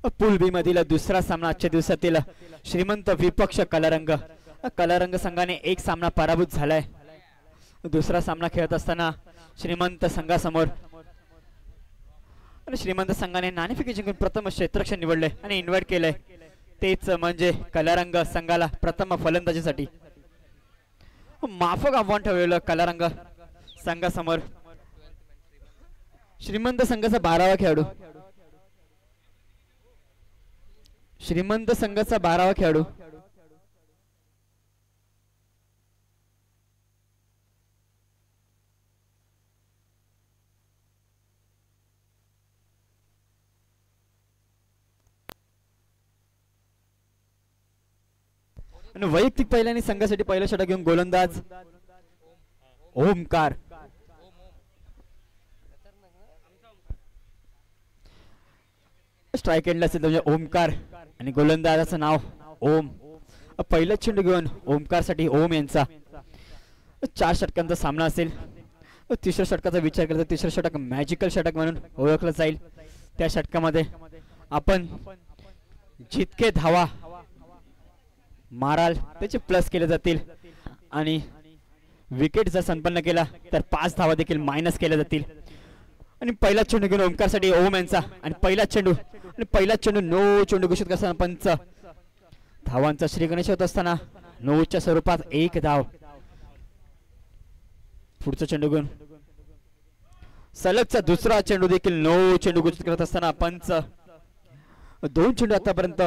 पूल बी मधील दुसरा सामना आजच्या दिवसातील श्रीमंत विपक्ष कलारंग संघाने एक सामना पराभूत झालाय। दुसरा सामना खेळत असताना श्रीमंत संघासमोर आणि श्रीमंत संघाने नाणेफेकी जिंकून प्रथम क्षेत्ररक्षण निवडले आणि इन्व्हाइट केलंय, तेच म्हणजे कलारंग संघाला प्रथम फलंदाजीसाठी माफक आव्हान ठेवलेलं कलारंग संघासमोर। श्रीमंत संघाचा 12वा खेळाडू, श्रीमंत संघाचा 12वा खेळाडू आणि वैयक्तिक पहिल्याने संघासाठी पहिला षटक घेऊन गोलंदाज ओमकार। स्ट्राइक एंडला असेल म्हणजे ओमकार आणि गोलंदाजाचं नाव ओम। पहिला चेंडू घेऊन ओमकार साठी ओम यांचा 4 षटकांचा सामना असेल। तिसऱ्या षटकाचा विचार केला तर तिसरं षटक मॅजिकल षटक म्हणून ओळखलं जाईल। त्या षटकामध्ये आपण जितके धावा माराल त्याचे प्लस केले जातील आणि विकेट जर संपन्न केला तर 5 धावा देखील मायनस केल्या जातील। आणि पहिला चेंडू घेऊन ओमकार साठी ओम यांचा आणि पहिला चेंडू नो चेंडू घोषित करताना पंच धावांचा श्री गणेश होत असताना नोच्या स्वरूपात 1 धाव। पुढचा चेंडू घेऊन सलगचा दुसरा चेंडू देखील नो चेंडू घोषित करत असताना पंच 2 चेंडू आतापर्यंत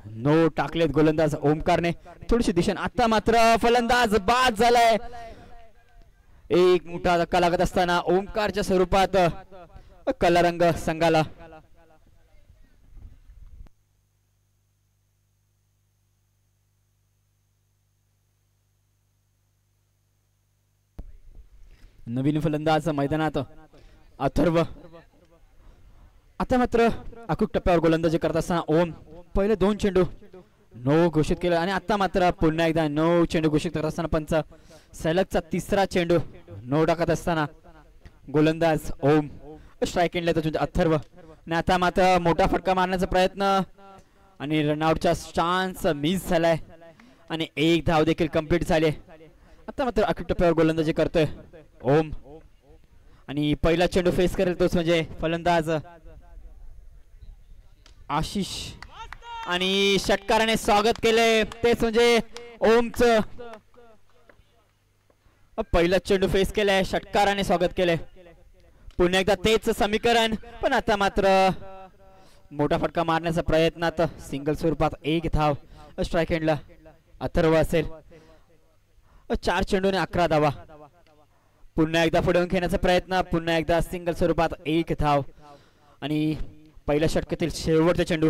नो टाकलेत गोलंदाज ओमकारने थोडीशी दिशा। आता मात्र फलंदाज बाद झालाय, एक मोठा धक्का लागत असताना ओमकारच्या स्वरूपात कलारंग संघाला नवीन फलंदाज मैदानात अथर्व। आता मात्र अचूक टप्प्यावर गोलंदाजी करत असताना ओम पहिले 2 चेंडू नो घोषित केला आणि आता मात्र पुन्हा एकदा नो चेंडू घोषित करत असताना पंच सलगचा तिसरा चेंडू नो टाकत असताना गोलंदाज ओम। स्ट्राइक एंडला म्हणजे अथर्व आणि आता मात्र मोठा फटका मारण्याचा प्रयत्न आणि रनआउटचा चान्स मिस झालाय आणि 1 धाव देखील कंप्लीट झाले। आता मात्र अचूक टप्प्यावर गोलंदाजी करतोय ओम आणि पहिला चेंडू फेस करेल तोच म्हणजे फलंदाज आशिष आणि षटकाराने स्वागत केले तेच म्हणजे ओमचं पहिला चेंडू फेस केलाय, षटकाराने स्वागत केले। पुन्हा एकदा तेच समीकरण पण आता मात्र मोठा फटका मारण्याचा प्रयत्नात सिंगल स्वरूपात 1 धाव। स्ट्राइक एंडला अथर्व असेल, 4 चेंडूने 11 धावा। पुन्हा एकदा पुढे खेळण्याचा प्रयत्न, पुन्हा एकदा सिंगल स्वरूपात 1 धाव आणि पहिल्या षटकातील शेवटचा चेंडू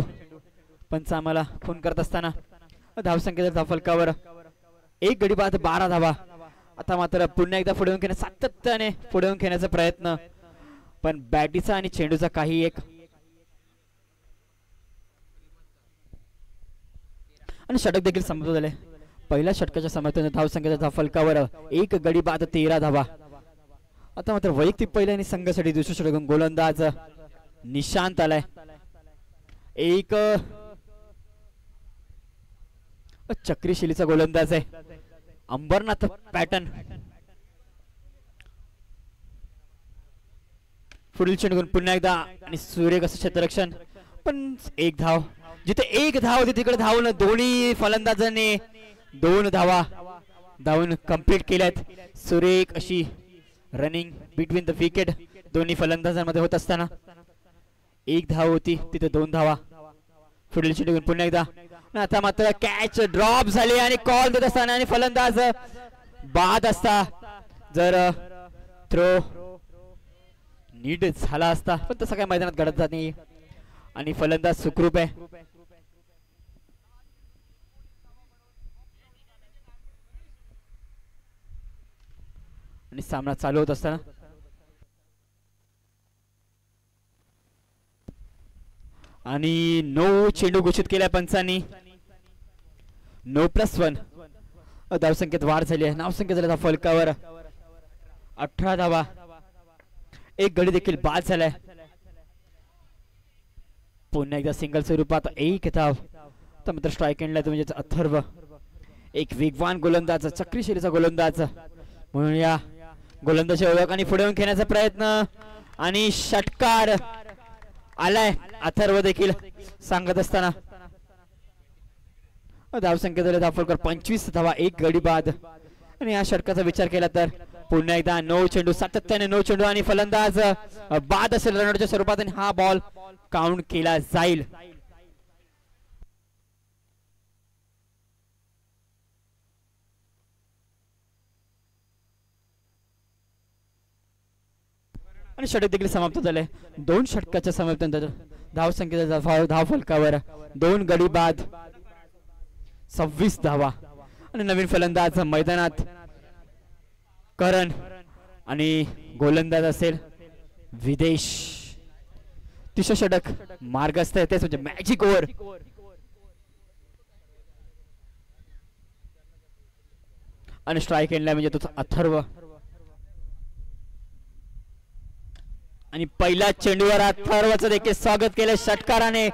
पंच आम्हाला फोन करत असताना धावसंख्येच्या धावफलकावर 1 गडी बाद 12 धावा। आता मात्र पुन्हा एकदा पुढे खेळण्या सातत्याने पुढे खेळण्याचा प्रयत्न पण बॅटीचा आणि चेंडूचा काही एक आणि षटक देखील समाप्त झाले। पहिल्या षटकाच्या समाप्तीने धावसंख्येच्या धावफलकावर 1 गडी बाद 13 धावा। आता मात्र वैयक्तिक पहिल्याने संघासाठी दुसरे षटक गोलंदाज निशांत आलाय, एक चक्री शैलीचा गोलंदाज आहे अंबरनाथ पॅटर्न। पुढील चेंडू पुन्हा एकदा आणि सुरेख असं क्षेत्ररक्षण पण 1 धाव। जिथे 1 धाव होती तिकडे धावून दोन्ही फलंदाजांनी 2 धावा धावून कंप्लीट केल्यात। सुरेख अशी रनिंग बिटवीन द विकेट दोन्ही फलंदाजांमध्ये होत असताना 1 धाव होती तिथे 2 धावा। पुढील चेंडू पुन्हा एकदा आता मात्र कॅच ड्रॉप झाली आणि कॉल देत असताना आणि फलंदाज बाद असता जर थ्रो नीट झाला असता पण तसं काही मैदानात घडत जात नाही आणि फलंदाज सुखरूप आहे। आणि सामना चालू होत असताना आणि नो चेंडू घोषित केलाय पंचांनी, नो +1 धावसंख्येत वाढ झाली आहे। धावसंख्या झाल्या फलकावर 18 धावा, 1 गडी देखील बाद झालाय। पुन्हा एकदा सिंगल स्वरूपात एक धाव. तर मात्र स्ट्राईक एंडला म्हणजे अथर्व एक वेगवान गोलंदाज, चक्री शैलीचा गोलंदाज म्हणून या गोलंदाजी ओळख आणि पुढे येऊन खेळण्याचा प्रयत्न आणि षटकार आलाय. अथर्व देखील सांगत असताना धावसंख्या झाली धावफलकर 25 धावा, एक गडी बाद. आणि या षटकाचा विचार केला तर पुन्हा एकदा 9 चेंडू, सातत्याने 9 चेंडू आणि फलंदाज बाद असेल रनआउटच्या स्वरूपात आणि हा बॉल काउंट केला जाईल. आणि षटक देखील समाप्त झाले. 2 षटकाच्या समाप्तीनंतर धावसंख्येच्या धावफलकावर 2 गडी बाद, 26 धावा. आणि नवीन फलंदाज मैदानात करण आणि गोलंदाज असेल विदेश. तिसरं षटक मार्गस्थ आहे, तेच म्हणजे मॅजिक ओव्हर. आणि स्ट्राईक एंडला म्हणजे तो अथर्व. आणि पहिल्या चेंडूवर अथर्वचं देखील स्वागत केलं षटकाराने.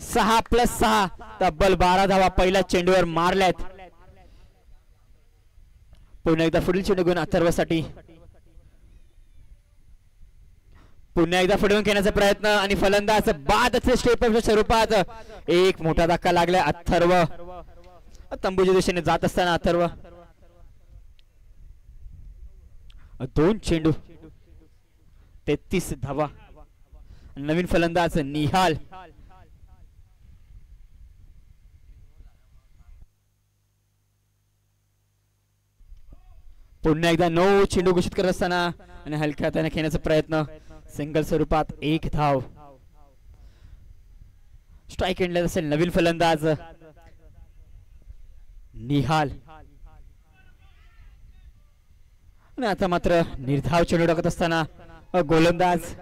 6+6 तब्बल 12 धावा पहिल्या चेंडूवर मारल्यात. पुन्हा एकदा पुढील चेंडू घेऊन अथर्वसाठी पुन्हा एकदा पुढे खेळण्याचा प्रयत्न आणि फलंदाज बाद स्टेपच्या स्वरूपात एक मोठा धक्का लागला. अथर्व तंबूच्या दिशेने जात असताना अथर्व 2 चेंडू 33 धावा. नवीन फलंदाज निहाल. पुन्हा एकदा 9 चेंडू घोषित करत असताना आणि हलक्या हाताने खेळण्याचा प्रयत्न, सिंगल स्वरूपात 1 धाव. स्ट्राईक एंडला असेल नवीन फलंदाज निहाल. आणि आता मात्र निर्धाव चेंडू टाकत असताना गोलंदाज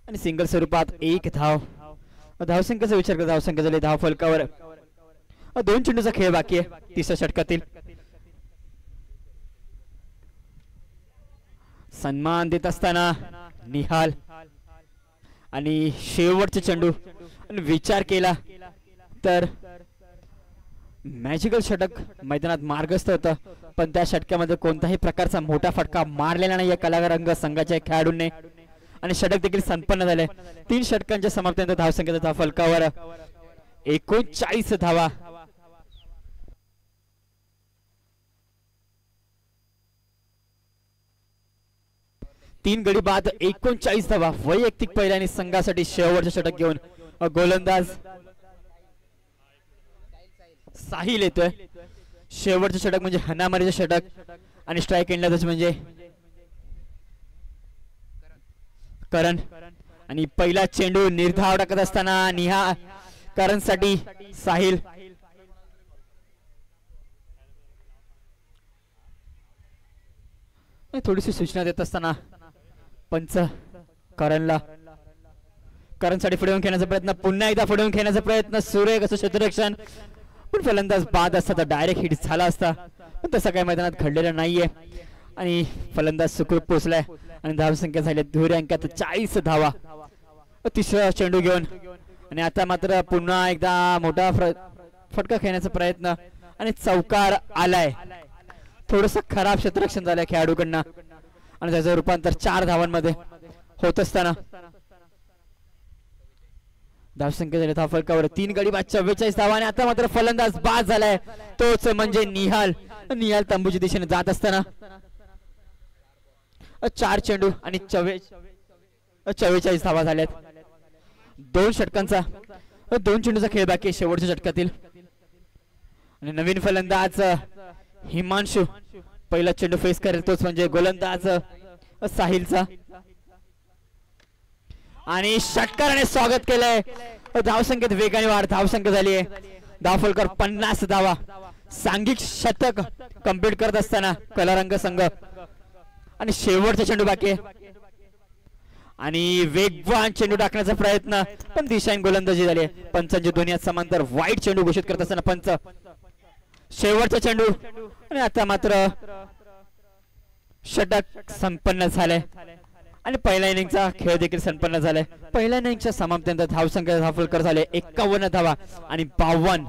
आणि सिंगल स्वरूपात 1 धाव. धावसंख्येचा विचार करता धावसंख्या झाली धाव फलकावर 2 चेंडूचा खेळ बाकी आहे तिसऱ्या षटकातील. सन्मान देत असताना निहाल आणि शेवटचे चेंडू. आणि विचार केला तर मॅजिकल षटक मैदानात मार्गस्थ होतं, पण त्या षटकामध्ये कोणत्याही प्रकारचा मोठा फटका मारलेला नाही या कलारंग संघाच्या खेळाडूंनी. आणि षटक देखील संपन्न झाले. 3 षटकांच्या समाप्तीनंतर धावसंख्येचा धाव फलकावर 39 धावा. तीन गडी बाद 39 धावा. वैयक्तिक पहिल्याने संघासाठी शेवटचे षटक घेऊन गोलंदाज साहिल येतोय. शेवटचे षटक म्हणजे हनामारीचे षटक आणि स्ट्राईक एंडला म्हणजे करण. आणि पहिला चेंडू निर्धाव टाकत असताना निहा करण साठी साहिल. थोडीशी सूचना देत असताना पंच करणला करणसाठी पुढे खेळण्याचा प्रयत्न, पुन्हा एकदा पुढे खेळण्याचा प्रयत्न, सुरेख असं क्षेत्ररक्षण, पण फलंदाज बाद असता तर डायरेक्ट हिट झाला असता, पण तसं काही मैदानात घडलेलं नाहीये. आणि फलंदाज सुखरूप पोहोचलाय आणि धावसंख्या झाली दुहेरी अंकात 40 धावा. तिसरा चेंडू घेऊन आणि आता मात्र पुन्हा एकदा मोठा फटका खेळण्याचा प्रयत्न आणि चौकार आलाय. थोडस खराब क्षेत्ररक्षण झालंय खेळाडूकडनं आणि त्याचं रूपांतर 4 धावांमध्ये होत असताना धावसंख्या झाली धाव फलकावर 3 गडी बाद 44 धावा. आणि आता मात्र फलंदाज बाद झालाय, तोच म्हणजे निहाल. निहाल तंबूच्या दिशेने जात असताना 4 चेंडू आणि 44 धावा झाल्यात. 2 षटकांचा 2 चेंडूचा खेळ बाकी शेवटच्या षटकातील. आणि नवीन फलंदाज हिमांशु पहिला चेंडू फेस करेल, तोच म्हणजे गोलंदाज साहिलचा. आणि षटकाराने स्वागत केलंय. धावसंख्येत वेगाने वाढ, धावसंख्या झाली आहे धाव फलकर 50 धावा. सांघिक शतक कंप्लीट करत असताना कलारंग संघ आणि शेवटचा चेंडू बाकी आहे आणि वेगवान चेंडू टाकण्याचा प्रयत्न, पण दिशाहीन गोलंदाजी झाली आहे. पंचांची दोन्ही हात समांतर वाईट चेंडू घोषित करत असताना पंच शेवटचा चेंडू आणि आता मात्र षटक संपन्न झाले आणि पहिल्या इनिंगचा खेळ देखील संपन्न झालाय. पहिल्या इनिंगच्या समाप्तीनंतर धावसंख्या धावफलकर झाले 51 धावा आणि 52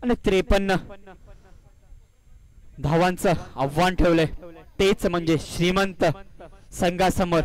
आणि 53 धावांचं आव्हान ठेवले. तेच म्हणजे श्रीमंत संघासमोर.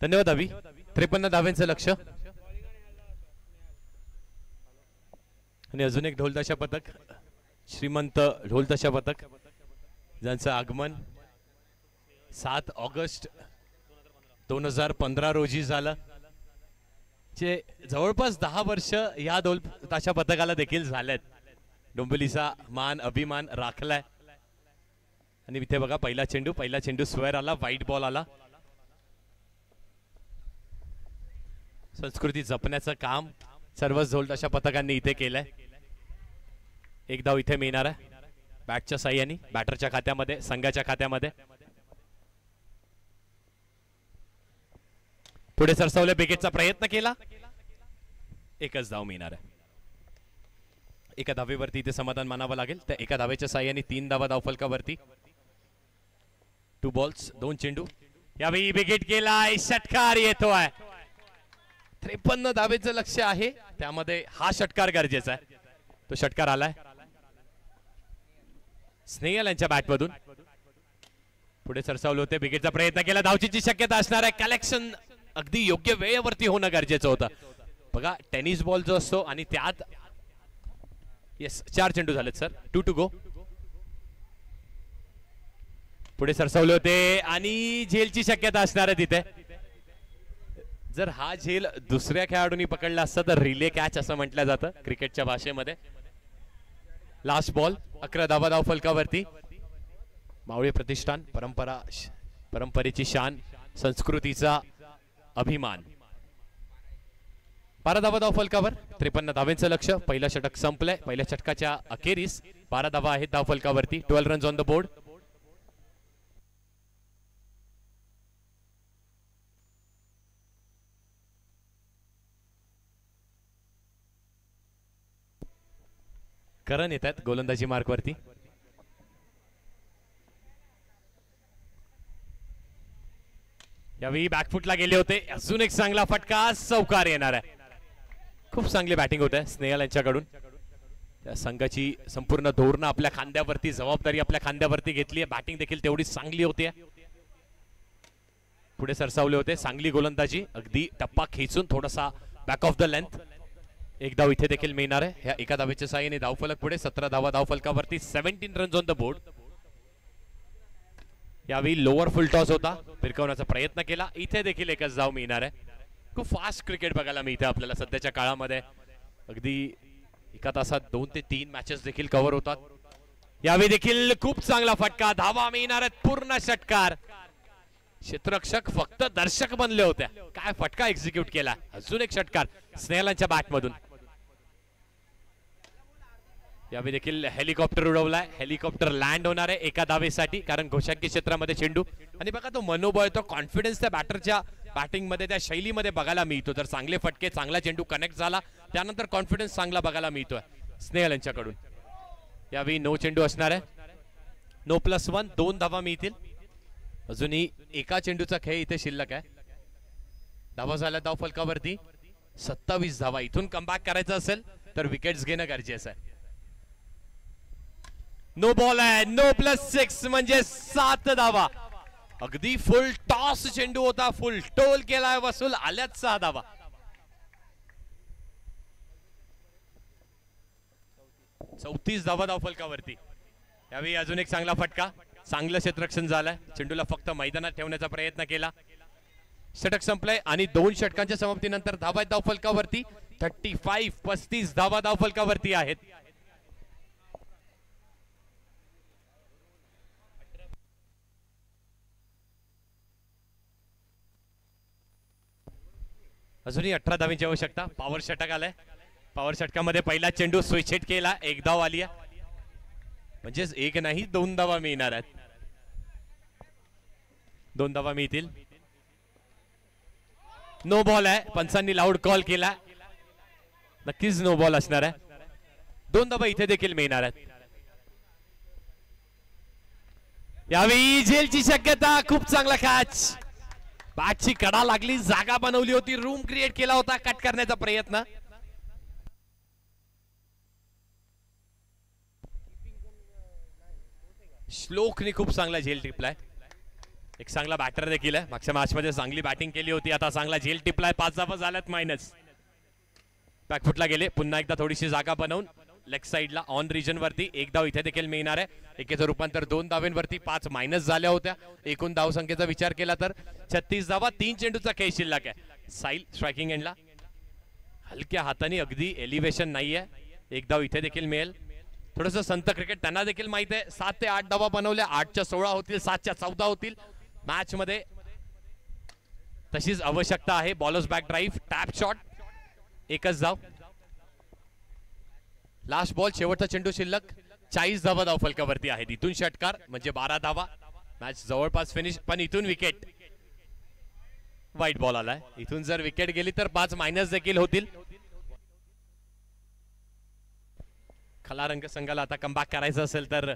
धन्यवाद अभि. 53 धाव्यांचं लक्ष आणि अजून एक ढोलताशा पथक, श्रीमंत ढोलताशा पथक, ज्यांचं आगमन 7 ऑगस्ट 2015 रोजी झालं. जे जवळपास 10 वर्ष या ढोलताशा पथकाला देखील झालेत. डोंबिवलीचा मान अभिमान राखलाय. आणि इथे बघा पहिला चेंडू स्क्वेअर आला, व्हाईट बॉल आला. संस्कृती जपण्याचं काम सर्वच ढोलताशा पथकांनी इथे केलंय. एक धाव इथे मिळणार आहे बॅटच्या साह्याने, बॅटरच्या खात्यामध्ये, संघाच्या खात्यामध्ये. पुढे सरसावले, विकेटचा प्रयत्न केला, एकच धाव मिळणार आहे. एका धावेवरती इथे समाधान मानावं लागेल. त्या एका धावेच्या साह्याने 3 धावा धावफलकावरती. 2 बॉल्स 2 चेंडू. यावेळी विकेट गेलाय, षटकार येतोय. 53 धावेचं लक्ष आहे, त्यामध्ये हा षटकार गरजेचा आहे. तो षटकार आलाय स्नेहल यांच्या बॅटमधून. पुढे सरसावले होते, विकेटचा प्रयत्न केला, धावचीची शक्यता असणार आहे. कलेक्शन अगदी योग्य वेळेवरती होणं गरजेचं होतं. बघा टेनिस बॉल जो असतो आणि त्यात येस 4 चेंडू झालेत सर. 2 to go. पुढे सरसावले होते आणि झेलची शक्यता असणार आहे तिथे. जर हा झेल दुसऱ्या खेळाडूंनी पकडला असता तर रिले कॅच असं म्हटलं जातं क्रिकेटच्या भाषेमध्ये. लास्ट बॉल 11 धावा धाव फलकावरती. मावळे प्रतिष्ठान, परंपरेची शान, संस्कृतीचा अभिमान. 12 धावा धाव फलकावर, 53 धावेंचं लक्ष. पहिला षटक संपलंय. पहिल्या षटकाच्या अखेरीस 12 धावा आहेत धाव फलकावरती. 12 रन्स ऑन द बोर्ड. करण येतात गोलंदाजी मार्कवरती. यावेळी बॅकफुटला गेले होते. अजून एक चांगला फटका, चौकार येणार आहे. खूप चांगली बॅटिंग होत आहे स्नेहल यांच्याकडून. त्या संघाची संपूर्ण धोरणं आपल्या खांद्यावरती, जबाबदारी आपल्या खांद्यावरती घेतली आहे. बॅटिंग देखील तेवढी चांगली होती. पुढे सरसावले होते, चांगली गोलंदाजी, अगदी टप्पा खेचून थोडासा बॅक ऑफ द लेंथ. एक धाव इथे देखील मिळणार आहे. ह्या एका धावेच्या साहाय्याने धावफलक पुढे. 17 धावा धावफलकावरती. 17 रन्स ऑन द बोर्ड. यावेळी लोअर फुल टॉस होता, फिरकवण्याचा प्रयत्न केला. इथे देखील एकच धाव मिळणार आहे. खूप फास्ट क्रिकेट बघायला मिळते आपल्याला सध्याच्या काळामध्ये. अगदी एका तासात 2 ते 3 मॅचेस देखील कव्हर होतात. यावेळी देखील खूप चांगला फटका, धावा मिळणार आहेत. पूर्ण षटकार. क्षेत्ररक्षक फक्त दर्शक बनले होते. काय फटका एक्झिक्यूट केला. अजून एक षटकार स्नेहलांच्या बॅटमधून. यावेळी देखील हेलिकॉप्टर उडवलाय. हेलिकॉप्टर लँड होणार आहे एका धावेसाठी, कारण घोषांकी क्षेत्रामध्ये चेंडू. आणि बघा तो मनोबळ, तो कॉन्फिडन्स त्या बॅटरच्या बॅटिंग मध्ये, त्या शैलीमध्ये बघायला मिळतो. जर चांगले फटके, चांगला चेंडू कनेक्ट झाला, त्यानंतर कॉन्फिडन्स चांगला बघायला मिळतोय स्नेहल यांच्याकडून. यावेळी 9 चेंडू असणार आहे. 9+1, 2 धावा मिळतील. अजूनही एका चेंडूचा खेळ इथे शिल्लक आहे. धावा झाल्या धाव फलकावरती. 27 धावा. इथून कमबॅक करायचं असेल तर विकेट्स घेणं गरजेचं आहे. नो बॉल आहे, नो +6 म्हणजे 7 धावा. अगदी फुल टॉस चेंडू होता, फुल टोल केलाय वसूल, आल्यात 6 धावा. चौतीस धावा धावफलकावरती. यावेळी अजून एक चांगला फटका, चांगलं क्षेत्ररक्षण झालंय. चेंडूला फक्त मैदानात ठेवण्याचा प्रयत्न केला. षटक संपलंय आणि 2 षटकांच्या समाप्तीनंतर धावा धावफलकावरती 35 धावा धावफलकावरती आहेत. अजूनही 18 धावांची आवश्यकता. पॉवर षटक आलाय. पॉवर षटकामध्ये पहिला चेंडू स्विच हिट केला, 1 धाव आली आहे. म्हणजेच 1 नाही 2 धावा मिळणार आहेत. 2 धावा मिळतील. नो बॉल आहे, पंचांनी लाऊड कॉल केला. नक्कीच नो बॉल असणार आहे. 2 धावा इथे देखील मिळणार आहेत. यावेळी झेलची शक्यता, खूप चांगला कॅच. बॅटची कडा लागली, जागा बनवली होती, रूम क्रिएट केला होता, कट करण्याचा प्रयत्न. श्लोकने खूप चांगला झेल टिपलाय. एक चांगला बॅटर देखील आहे. मागच्या मॅच मध्ये चांगली बॅटिंग केली होती, आता चांगला झेल टिपलाय. 5 धावा झाल्यात मायनस. बॅकफुटला गेले, पुन्हा एकदा थोडीशी जागा बनवून लेग साइडला ऑन रिजन वरती 1 धाव इथे देखील मिळणार आहे. एकेचं रूपांतर 2 धावेंवरती 5 मायनस झाल्या होत्या. एकूण धाव संख्येचा विचार केला तर 36 धावा, 3 चेंडूचा खेळ शिल्लक आहे. साईल स्ट्रायकिंग एंडला हलक्या हाताने, अगदी एलिव्हेशन नाहीये. 1 धाव इथे देखील मिळेल. थोडस संत क्रिकेट त्यांना देखील माहित आहे. 7 ते 8 धावा बनवल्या, 8च्या 16 होतील, 7च्या 14 होतील. मॅच मध्ये तशीच आवश्यकता आहे. Bowlers back drive, tap shot, 1च धाव. लास्ट बॉल, शेवटचा चेंडू शिल्लक. 40 धावा धावफलकावरती आहेत. इथून षटकार म्हणजे 12 धावा. मॅच जवळपास फिनिश, पण इथून विकेट. वाईट बॉल आलाय. इथून जर विकेट गेली तर 5 मायनस देखील होतील. खला रंग संघाला आता कमबॅक करायचं असेल तर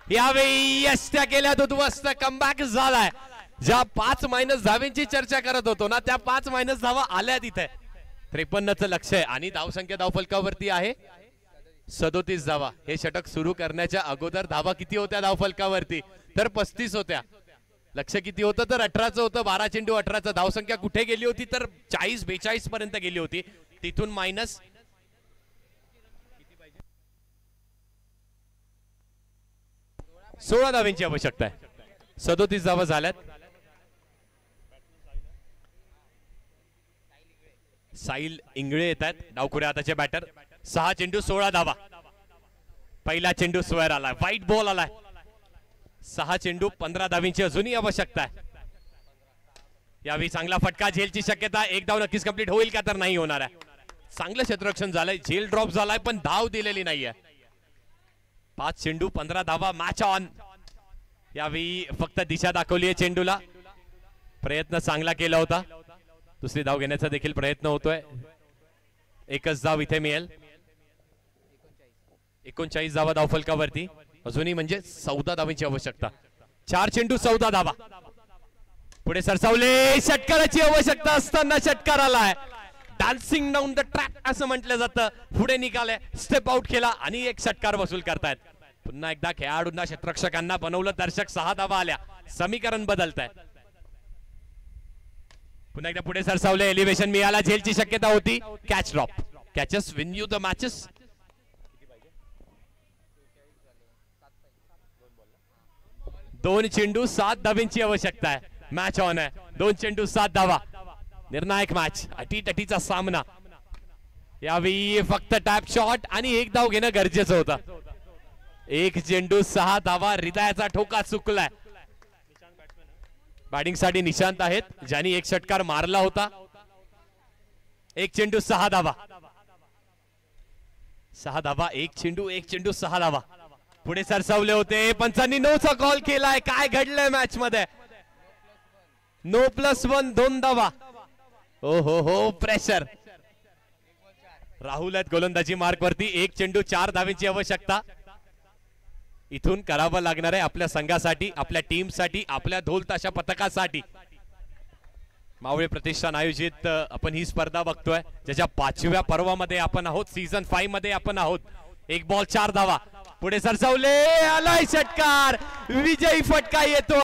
यावेळी यष्ट्या केल्यात, उद्ध्वस्त कमबॅक झालाय. ज्या 5 मायनस धावेंची चर्चा करत होतो ना, त्या 5 मायनस धावा आल्या तिथे. 53चं लक्ष आहे आणि धावसंख्या धावफलकावरती आहे 37 धावा. हे षटक सुरू करण्याच्या अगोदर धावा किती होत्या धावफलकावरती? तर 35 होत्या. लक्ष किती होतं तर 18चं होतं. 12 चेंडू 18चं. धावसंख्या कुठे गेली होती तर 40-42 पर्यंत गेली होती. तिथून मायनस 16 धावांची आवश्यकता आहे. 37 धावा झाल्यात. साईल इंगळे येत आहेत डावखुऱ्या हाताचे बॅटर. 6 चेंडू 16 धावा. पहिला चेंडू स्क्वेअर आलाय, व्हाईट बॉल आलाय. 6 चेंडू 15 धावांची अजूनही आवश्यकता आहे. यावेळी चांगला फटका, झेलची शक्यता. 1 धाव नक्कीच कंप्लीट होईल का तर नाही होणार आहे. चांगलं क्षेत्ररक्षण झालंय, झेल ड्रॉप झालाय पण धाव दिलेली नाहीये. 5 चेंडू 15 धावा, मॅच ऑन. यावेळी फक्त दिशा दाखवली आहे चेंडूला. प्रयत्न चांगला केला होता. दुसरी धाव घेण्याचा देखील प्रयत्न होतोय. 1च धाव इथे मिळेल. 39 धावा धावफलकावरती अजूनही म्हणजे 14 धावांची आवश्यकता. 4 चेंडू 14 धावा. पुढे सरसावले, षटकाराची आवश्यकता असताना षटकार आलाय. डान्सिंग डाऊन द ट्रॅक असं म्हटलं जातं. पुढे निघाले, स्टेप आउट केला आणि एक षटकार वसूल करतायत. पुन्हा एकदा खेळाडूंना, क्षेत्ररक्षकांना बनवलं. दर्शक 6 धावा आल्या. समीकरण बदलत आहे. पुन्हा एकदा पुढे सरसावले, एलिव्हेशन मिळाला. झेलची शक्यता होती. Catch drop. Catches win you the matches. 2 चेंडू 7 धावांची आवश्यकता आहे. मॅच ऑन आहे. 2 चेंडू 7 धावा. निर्णायक मॅच, अटीतटीचा सामना. यावेळी फक्त टॅप शॉट आणि 1 धाव घेणं गरजेचं होतं. 1 चेंडू 6 धावा. हृदयाचा ठोका चुकलाय. बॅटिंग साठी निशांत आहेत, ज्यांनी 1 षटकार मारला होता. 1 चेंडू 6 धावा. 6 धावा. 1 चेंडू 6 धावा. पुढे सरसावले होते. पंचांनी नोचा कॉल केलाय. काय घडलंय मॅच मध्ये? नो +1, 2 धावा. ओ हो प्रेशर. राहुल आहेत गोलंदाजी मार्क वरती. 1 चेंडू 4 धावेंची आवश्यकता. इथून करावं लागणार आहे आपल्या संघासाठी, आपल्या टीम साठी, आपल्या ढोल ताशा पथकासाठी. मावळे प्रतिष्ठान आयोजित आपण ही स्पर्धा बघतोय, ज्याच्या 5व्या पर्वामध्ये आपण आहोत. सीझन 5 मध्ये आपण आहोत. 1 बॉल 4 धावा. पुढे सरसावले, आलाय षटकार, विजयी फटका येतो